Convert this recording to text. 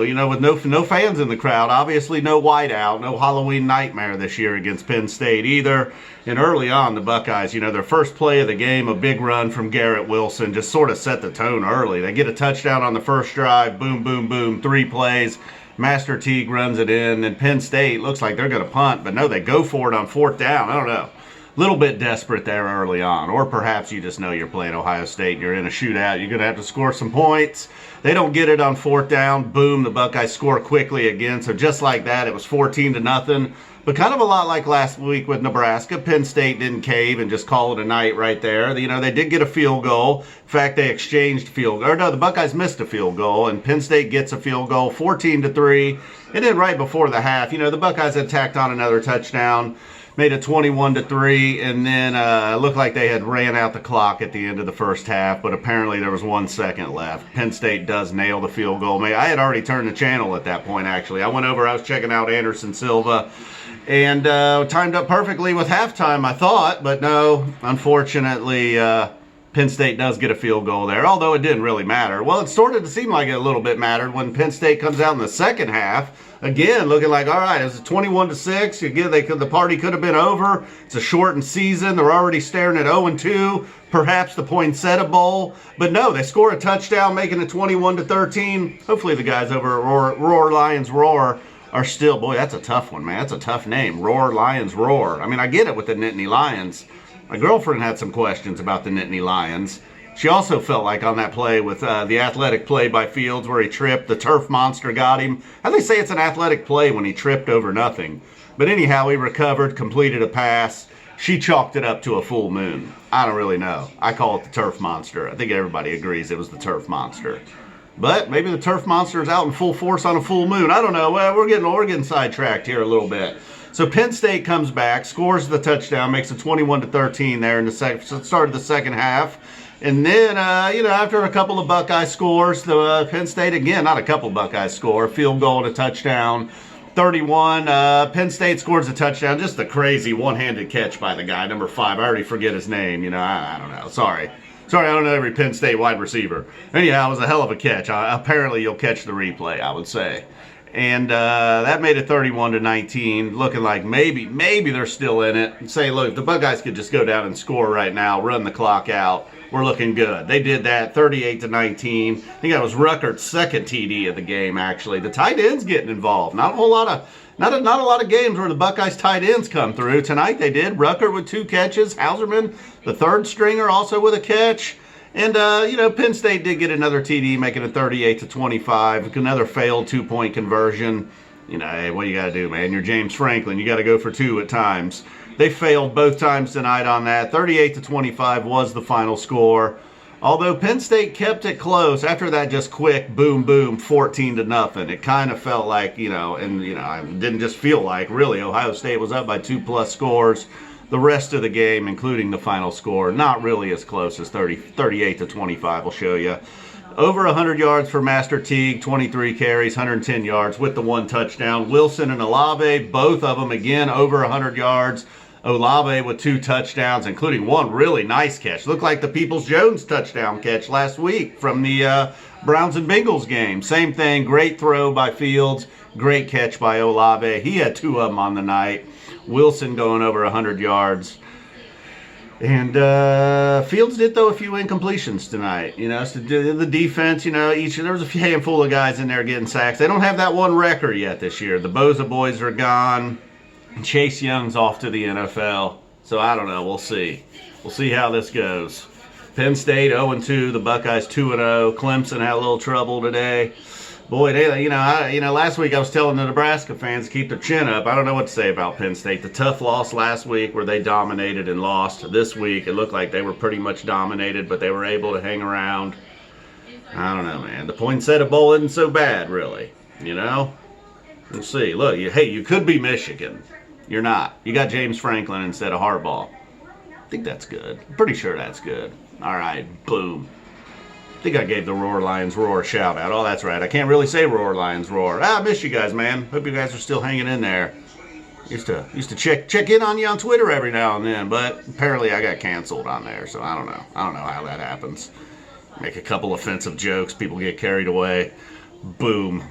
with no fans in the crowd. Obviously, no whiteout, no Halloween nightmare this year against Penn State either. And early on, the Buckeyes, their first play of the game, a big run from Garrett Wilson, just sort of set the tone early. They get a touchdown on the first drive, boom, boom, boom, 3 plays. Master Teague runs it in, and Penn State looks like they're going to punt, but no, they go for it on 4th down. I don't know. A little bit desperate there early on, or perhaps you just know you're playing Ohio State and you're in a shootout. You're going to have to score some points. They don't get it on 4th down. Boom, the Buckeyes score quickly again. So just like that, it was 14-0. But kind of a lot like last week with Nebraska, Penn State didn't cave and just call it a night right there. They did get a field goal. In fact, they exchanged field goal. Or no, the Buckeyes missed a field goal, and Penn State gets a field goal, 14-3. And then right before the half, the Buckeyes had tacked on another touchdown, made it 21-3, and then it looked like they had ran out the clock at the end of the first half, but apparently there was 1 second left. Penn State does nail the field goal. I had already turned the channel at that point, actually. I went over, I was checking out Anderson Silva, and timed up perfectly with halftime, I thought, but no, unfortunately, Penn State does get a field goal there, although it didn't really matter. Well, it started to seem like it a little bit mattered when Penn State comes out in the second half. Again, looking like, all right, it was 21-6. Again, the party could have been over. It's a shortened season. They're already staring at 0-2, perhaps the Poinsettia Bowl. But no, they score a touchdown, making it 21-13. Hopefully the guys over at Roar Lions Roar are still, boy, that's a tough one, man. That's a tough name, Roar Lions Roar. I get it with the Nittany Lions. My girlfriend had some questions about the Nittany Lions. She also felt like on that play with the athletic play by Fields where he tripped, the turf monster got him. How do they say it's an athletic play when he tripped over nothing? But anyhow, he recovered, completed a pass. She chalked it up to a full moon. I don't really know. I call it the turf monster. I think everybody agrees it was the turf monster. But maybe the turf monster is out in full force on a full moon. I don't know. Well, we're getting sidetracked here a little bit. So Penn State comes back, scores the touchdown, makes it 21-13 there in the start of the second half. And then, after a couple of Buckeye scores, the Penn State, again, not a couple Buckeyes score, field goal and a touchdown, 31. Penn State scores a touchdown, just a crazy one-handed catch by the guy, number 5. I already forget his name, I don't know, sorry, I don't know every Penn State wide receiver. Anyhow, it was a hell of a catch. Apparently, you'll catch the replay, I would say. And that made it 31-19, looking like maybe they're still in it. And say, look, the Buckeyes could just go down and score right now, run the clock out. We're looking good. They did that, 38-19. I think that was Ruckert's second TD of the game, actually. The tight ends getting involved. Not a lot of games where the Buckeyes tight ends come through. Tonight they did. Ruckert with 2 catches. Hauserman, the third stringer, also with a catch. And, Penn State did get another TD, making it 38-25. Another failed 2-point conversion. Hey, what you got to do, man? You're James Franklin. You got to go for 2 at times. They failed both times tonight on that. 38-25 was the final score. Although Penn State kept it close, after that just quick boom, boom, 14-0. It kind of felt like, it didn't just feel like, really, Ohio State was up by 2+ scores. The rest of the game, including the final score, not really as close as 38-25, I'll show you. Over 100 yards for Master Teague, 23 carries, 110 yards with the 1 touchdown. Wilson and Olave, both of them, again, over 100 yards. Olave with 2 touchdowns, including 1 really nice catch. Looked like the Peoples-Jones touchdown catch last week from the Browns and Bengals game. Same thing, great throw by Fields, great catch by Olave. He had 2 of them on the night. Wilson going over 100 yards. And Fields did throw a few incompletions tonight. So the defense, there was a handful of guys in there getting sacks. They don't have that one record yet this year. The Boza boys are gone. Chase Young's off to the NFL. So I don't know. We'll see. We'll see how this goes. Penn State 0-2. The Buckeyes 2-0. Clemson had a little trouble today. Boy, last week I was telling the Nebraska fans to keep their chin up. I don't know what to say about Penn State. The tough loss last week where they dominated and lost. This week it looked like they were pretty much dominated, but they were able to hang around. I don't know, man. The Poinsettia Bowl isn't so bad, really. We'll see. Look, you could be Michigan. You're not. You got James Franklin instead of Harbaugh. I think that's good. I'm pretty sure that's good. All right, boom. I think I gave the Roar Lions Roar a shout out. Oh, that's right. I can't really say Roar Lions Roar. I miss you guys, man. Hope you guys are still hanging in there. Used to check in on you on Twitter every now and then, but apparently I got canceled on there, so I don't know. I don't know how that happens. Make a couple offensive jokes, people get carried away. Boom.